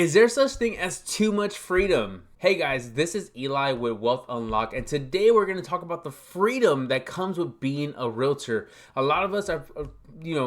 Is there such thing as too much freedom? Hey guys, this is Eli with Wealth Unlocked, and today we're going to talk about the freedom that comes with being a realtor. A lot of us have,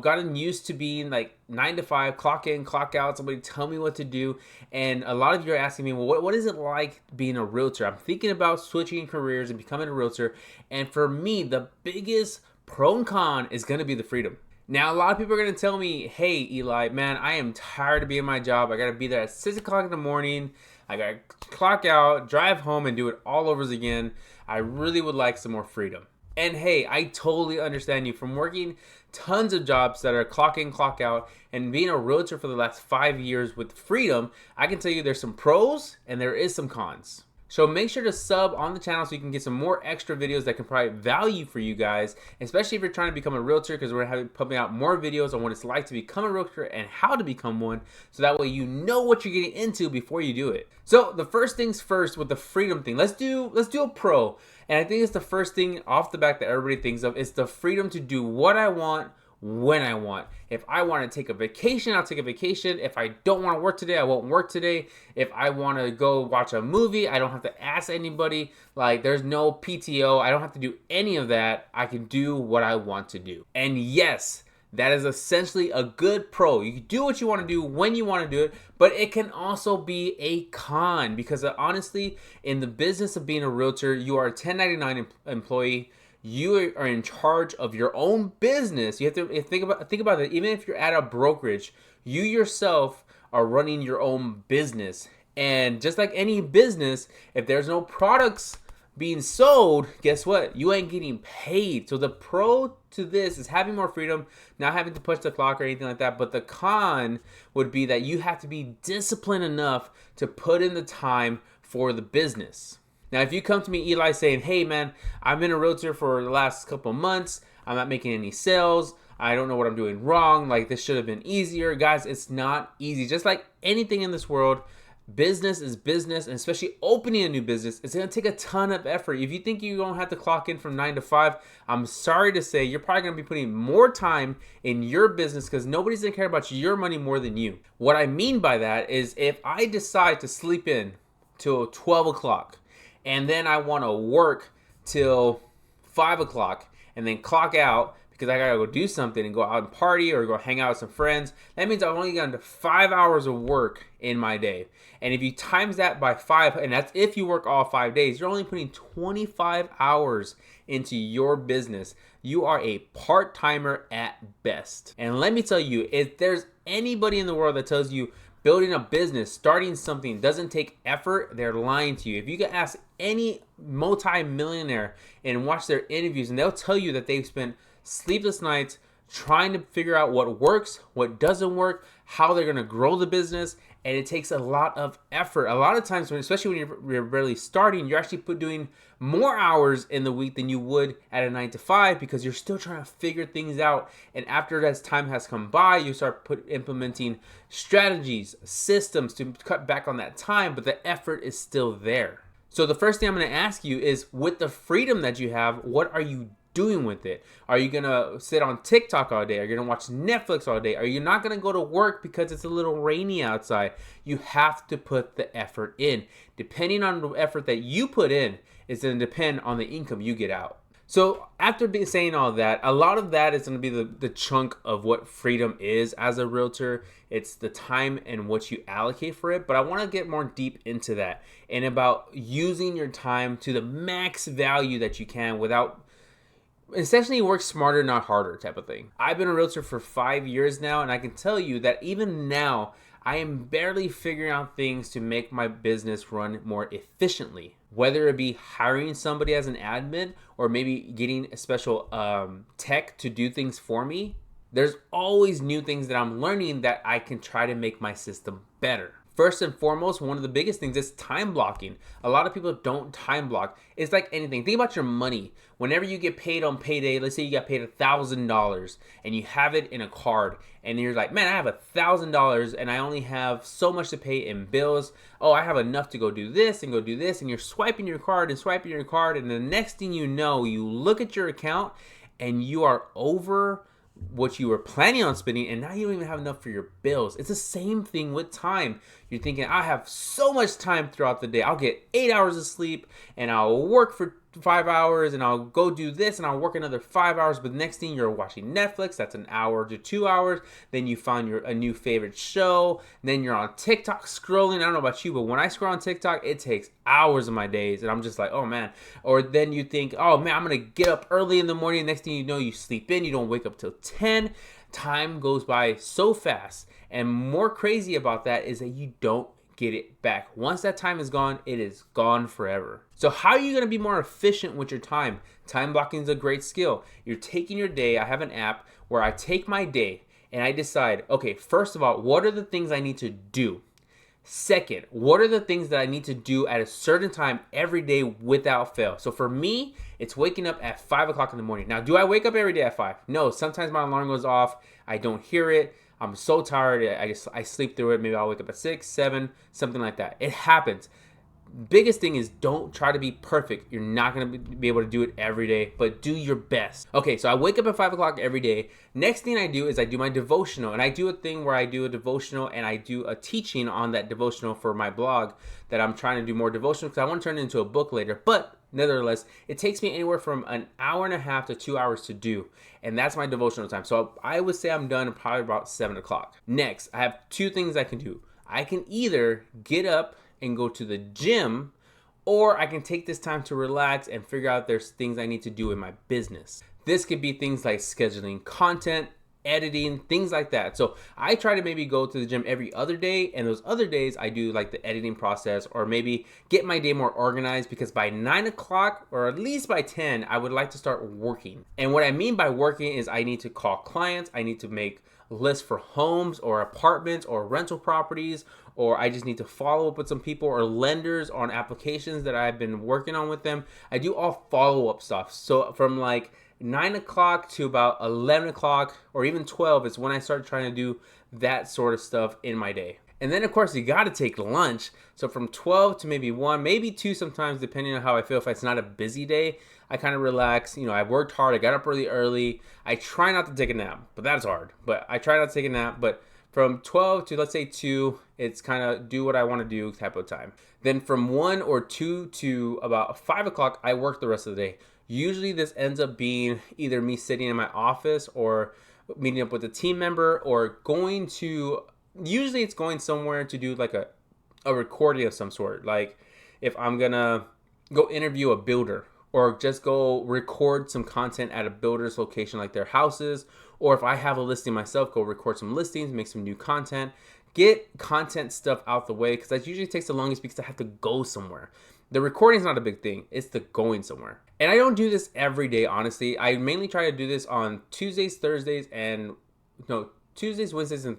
gotten used to being like 9 to 5, clock in, clock out, somebody tell me what to do. And a lot of you are asking me, well, what is it like being a realtor? I'm thinking about switching careers and becoming a realtor. And for me, the biggest pro and con is going to be the freedom. Now, a lot of people are going to tell me, hey, Eli, man, I am tired of being my job. I got to be there at 6 o'clock in the morning. I got to clock out, drive home, and do it all over again. I really would like some more freedom. And hey, I totally understand you. From working tons of jobs that are clock in, clock out, and being a realtor for the last 5 years with freedom, I can tell you there's some pros and there is some cons. So make sure to sub on the channel so you can get some more extra videos that can provide value for you guys, especially if you're trying to become a realtor, because we're going to pumping out more videos on what it's like to become a realtor and how to become one, so that way you know what you're getting into before you do it. So the first things first with the freedom thing, let's do a pro. And I think it's the first thing off the back that everybody thinks of is the freedom to do what I want when I want. If I want to take a vacation, I'll take a vacation. If I don't want to work today, I won't work today. If I want to go watch a movie, I don't have to ask anybody. Like, there's no PTO. I don't have to do any of that. I can do what I want to do. And yes, that is essentially a good pro. You can do what you want to do when you want to do it, but it can also be a con, because honestly, in the business of being a realtor, you are a 1099 employee. You are in charge of your own business. You have to think about it. Even if you're at a brokerage, you yourself are running your own business. And just like any business, if there's no products being sold, guess what? You ain't getting paid. So the pro to this is having more freedom, not having to push the clock or anything like that. But the con would be that you have to be disciplined enough to put in the time for the business. Now, if you come to me, Eli, saying, hey, man, I've been a realtor for the last couple of months. I'm not making any sales. I don't know what I'm doing wrong. Like, this should have been easier. Guys, it's not easy. Just like anything in this world, business is business, and especially opening a new business, it's going to take a ton of effort. If you think you don't have to clock in from 9 to 5, I'm sorry to say you're probably going to be putting more time in your business, because nobody's going to care about your money more than you. What I mean by that is, if I decide to sleep in till 12 o'clock, and then I want to work till 5 o'clock and then clock out because I got to go do something and go out and party or go hang out with some friends, that means I've only gotten to 5 hours of work in my day. And if you times that by 5, and that's if you work all 5 days, you're only putting 25 hours into your business. You are a part-timer at best. And let me tell you, if there's anybody in the world that tells you building a business, starting something doesn't take effort, they're lying to you. If you can ask any multi-millionaire and watch their interviews, and they'll tell you that they've spent sleepless nights trying to figure out what works, what doesn't work, how they're going to grow the business, and it takes a lot of effort. A lot of times, especially when you're barely starting, you're actually doing more hours in the week than you would at a 9 to 5, because you're still trying to figure things out. And after that time has come by, you start implementing strategies, systems to cut back on that time, but the effort is still there. So the first thing I'm going to ask you is, with the freedom that you have, what are you doing with it? Are you gonna sit on TikTok all day? Are you gonna watch Netflix all day? Are you not gonna go to work because it's a little rainy outside? You have to put the effort in. Depending on the effort that you put in, it's gonna depend on the income you get out. So after saying all that, a lot of that is going to be the chunk of what freedom is as a realtor. It's the time and what you allocate for it. But I want to get more deep into that and about using your time to the max value that you can without essentially work smarter, not harder type of thing. I've been a realtor for 5 years now, and I can tell you that even now, I am barely figuring out things to make my business run more efficiently. Whether it be hiring somebody as an admin or maybe getting a special tech to do things for me, there's always new things that I'm learning that I can try to make my system better. First and foremost, one of the biggest things is time blocking. A lot of people don't time block. It's like anything. Think about your money. Whenever you get paid on payday, let's say you got paid $1,000 and you have it in a card and you're like, man, I have $1,000 and I only have so much to pay in bills. Oh, I have enough to go do this and go do this. And you're swiping your card and swiping your card. And the next thing you know, you look at your account and you are over what you were planning on spending, and now you don't even have enough for your bills. It's the same thing with time. You're thinking, I have so much time throughout the day. I'll get 8 hours of sleep and I'll work for 5 hours and I'll go do this and I'll work another 5 hours. But next thing you're watching Netflix, that's an hour to 2 hours. Then you find a new favorite show. Then you're on TikTok scrolling. I don't know about you, but when I scroll on TikTok, it takes hours of my days and I'm just like, oh man. Or then you think, oh man, I'm gonna get up early in the morning. Next thing you know, you sleep in, you don't wake up till 10. Time goes by so fast. And more crazy about that is that you don't get it back. Once that time is gone, it is gone forever. So how are you going to be more efficient with your time? Time blocking is a great skill. You're taking your day. I have an app where I take my day and I decide, okay, first of all, what are the things I need to do? Second, what are the things that I need to do at a certain time every day without fail? So for me, it's waking up at 5 o'clock in the morning. Now, do I wake up every day at 5? No, sometimes my alarm goes off. I don't hear it. I'm so tired. I sleep through it. Maybe I'll wake up at 6, 7, something like that. It happens. Biggest thing is don't try to be perfect. You're not going to be able to do it every day, but do your best. Okay, so I wake up at 5 o'clock every day. Next thing I do is I do my devotional, and I do a thing where I do a devotional and I do a teaching on that devotional for my blog that I'm trying to do more devotional because I want to turn it into a book later. But nevertheless, it takes me anywhere from an hour and a half to 2 hours to do, and that's my devotional time. So I would say I'm done probably about 7 o'clock. Next, I have two things I can do. I can either get up and go to the gym, or I can take this time to relax and figure out there's things I need to do in my business. This could be things like scheduling content, editing, things like that. So I try to maybe go to the gym every other day, and those other days I do like the editing process, or maybe get my day more organized, because by 9 o'clock or at least by 10, I would like to start working. And what I mean by working is I need to call clients, I need to make lists for homes or apartments or rental properties, or I just need to follow up with some people or lenders on applications that I've been working on with them. I do all follow-up stuff. So from like 9 o'clock to about 11 o'clock or even 12 is when I start trying to do that sort of stuff in my day. And then of course you got to take lunch. So from 12 to maybe 1, maybe 2 sometimes, depending on how I feel. If it's not a busy day, I kind of relax. I worked hard. I got up really early. I try not to take a nap, but that's hard. But I try not to take a nap. But from 12 to let's say 2, it's kind of do what I want to do type of time. Then from 1 or 2 to about 5 o'clock, I work the rest of the day. Usually this ends up being either me sitting in my office or meeting up with a team member, or usually it's going somewhere to do like a recording of some sort. Like if I'm gonna go interview a builder, or just go record some content at a builder's location, like their houses, or if I have a listing myself, go record some listings, make some new content, get content stuff out the way, because that usually takes the longest because I have to go somewhere. The recording is not a big thing, it's the going somewhere. And I don't do this every day, honestly. I mainly try to do this on Tuesdays, Wednesdays, and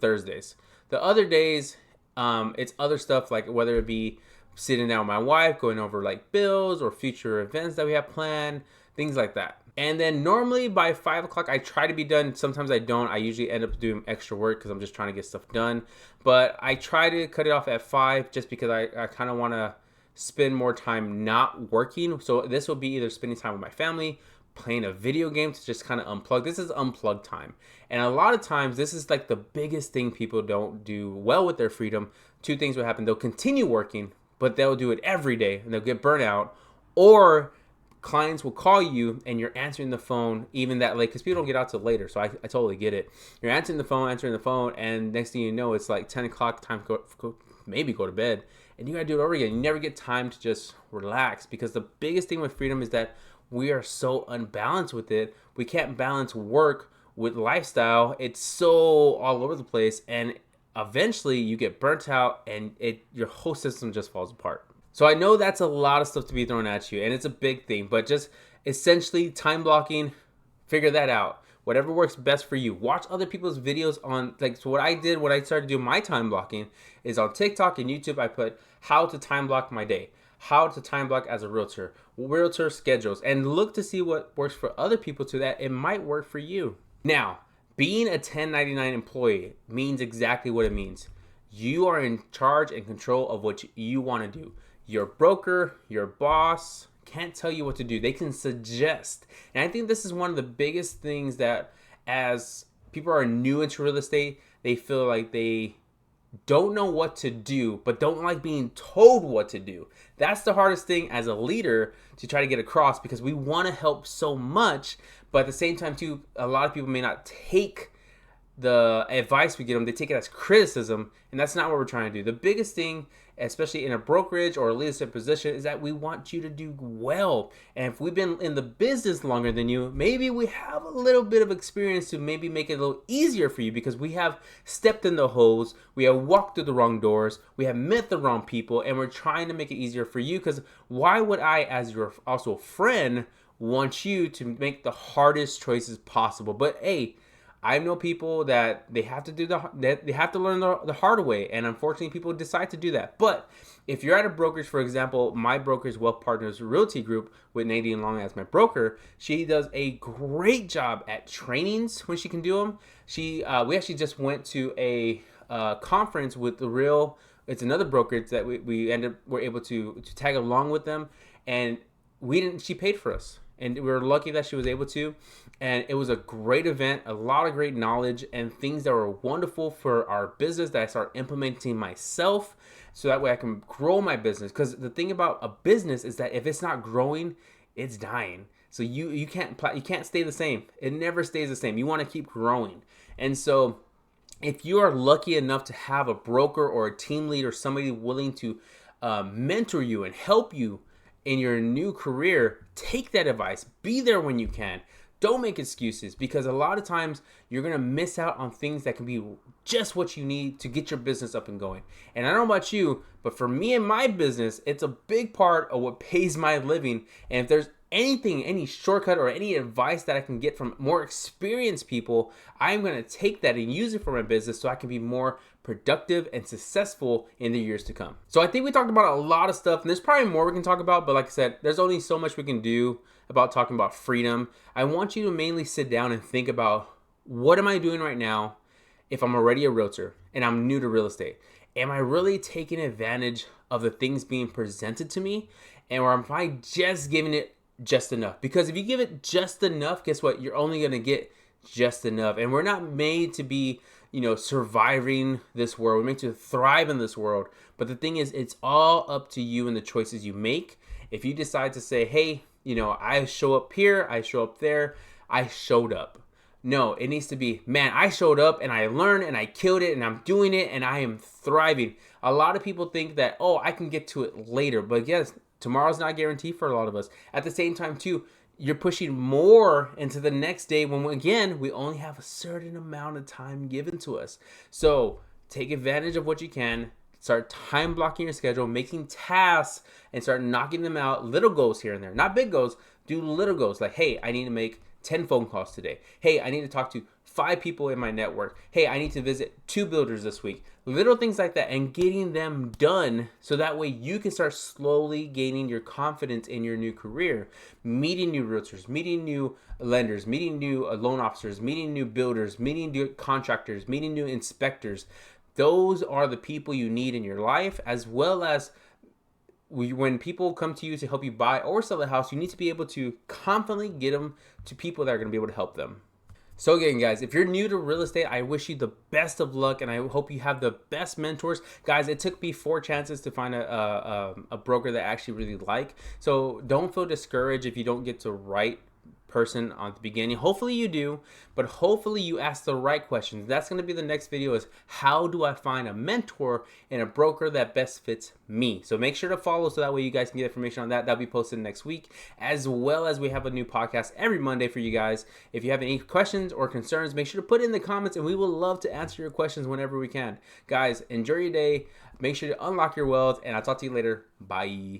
Thursdays. The other days, it's other stuff, like whether it be sitting down with my wife, going over like bills or future events that we have planned, things like that. And then normally by 5 o'clock, I try to be done. Sometimes I don't. I usually end up doing extra work because I'm just trying to get stuff done. But I try to cut it off at 5 just because I kind of want to spend more time not working. So this will be either spending time with my family, playing a video game to just kind of unplug. This is unplug time. And a lot of times, this is like the biggest thing people don't do well with their freedom. Two things will happen. They'll continue working, but they'll do it every day and they'll get burnt out, or clients will call you and you're answering the phone even that late, because people don't get out till later. So I totally get it. You're answering the phone, and next thing you know, it's like 10 o'clock, time to go to bed, and you gotta do it over again. You never get time to just relax, because the biggest thing with freedom is that we are so unbalanced with it. We can't balance work with lifestyle. It's so all over the place, and eventually you get burnt out and your whole system just falls apart. So I know that's a lot of stuff to be thrown at you, and it's a big thing, but just essentially time blocking, figure that out. Whatever works best for you. Watch other people's videos on, so what I did when I started doing my time blocking is on TikTok and YouTube, I put how to time block my day, how to time block as a realtor schedules, and look to see what works for other people so that it might work for you. Now, being a 1099 employee means exactly what it means. You are in charge and control of what you want to do. Your broker, your boss can't tell you what to do. They can suggest. And I think this is one of the biggest things that, as people are new into real estate, they feel like they don't know what to do, but don't like being told what to do. That's the hardest thing as a leader to try to get across, because we want to help so much, but at the same time too, a lot of people may not take the advice we give them, they take it as criticism, and that's not what we're trying to do. The biggest thing, especially in a brokerage or a leadership position, is that we want you to do well. And if we've been in the business longer than you, maybe we have a little bit of experience to maybe make it a little easier for you, because we have stepped in the holes, we have walked through the wrong doors, we have met the wrong people, and we're trying to make it easier for you. Because why would I, as your also friend, want you to make the hardest choices possible? But hey, I know people that they have to learn the hard way, and unfortunately, people decide to do that. But if you're at a brokerage, for example, my brokerage Wealth Partners Realty Group with Nadine Long as my broker, she does a great job at trainings when she can do them. We actually just went to a conference with the Real. It's another brokerage that we're able to tag along with them, and she paid for us. And we were lucky that she was able to. And it was a great event, a lot of great knowledge and things that were wonderful for our business that I start implementing myself, so that way I can grow my business. Because the thing about a business is that if it's not growing, it's dying. So you can't stay the same. It never stays the same. You want to keep growing. And so if you are lucky enough to have a broker or a team lead or somebody willing to mentor you and help you in your new career, take that advice. Be there when you can. Don't make excuses, because a lot of times you're going to miss out on things that can be just what you need to get your business up and going. And I don't know about you, but for me and my business, it's a big part of what pays my living. And if there's any shortcut or any advice that I can get from more experienced people, I'm going to take that and use it for my business so I can be more productive and successful in the years to come. So I think we talked about a lot of stuff, and there's probably more we can talk about, but like I said, there's only so much we can do about talking about freedom. I want you to mainly sit down and think about, what am I doing right now if I'm already a realtor and I'm new to real estate? Am I really taking advantage of the things being presented to me? Or am I just giving it just enough? Because if you give it just enough, guess what? You're only going to get just enough. And we're not made to be, surviving this world. We're made to thrive in this world. But the thing is, it's all up to you and the choices you make. If you decide to say, hey, I show up here, I show up there, I showed up. No, it needs to be, man, I showed up and I learned and I killed it and I'm doing it and I am thriving. A lot of people think that, I can get to it later. But yes, tomorrow's not guaranteed for a lot of us. At the same time, too, you're pushing more into the next day when, again, we only have a certain amount of time given to us. So take advantage of what you can. Start time blocking your schedule, making tasks, and start knocking them out. Little goals here and there, not big goals. Do little goals like, hey, I need to make 10 phone calls today. Hey, I need to talk to 5 people in my network. Hey, I need to visit 2 builders this week. Little things like that, and getting them done so that way you can start slowly gaining your confidence in your new career, meeting new realtors, meeting new lenders, meeting new loan officers, meeting new builders, meeting new contractors, meeting new inspectors. Those are the people you need in your life, as well as when people come to you to help you buy or sell a house, you need to be able to confidently get them to people that are going to be able to help them. So again, guys, if you're new to real estate, I wish you the best of luck, and I hope you have the best mentors. Guys, it took me 4 chances to find a broker that I actually really like. So don't feel discouraged if you don't get to right person on the beginning. Hopefully you do, but hopefully you ask the right questions. That's going to be the next video, is how do I find a mentor and a broker that best fits me? So make sure to follow so that way you guys can get information on that. That'll be posted next week, as well as we have a new podcast every Monday for you guys. If you have any questions or concerns, make sure to put it in the comments, and we will love to answer your questions whenever we can. Guys, enjoy your day. Make sure to unlock your wealth, and I'll talk to you later. Bye.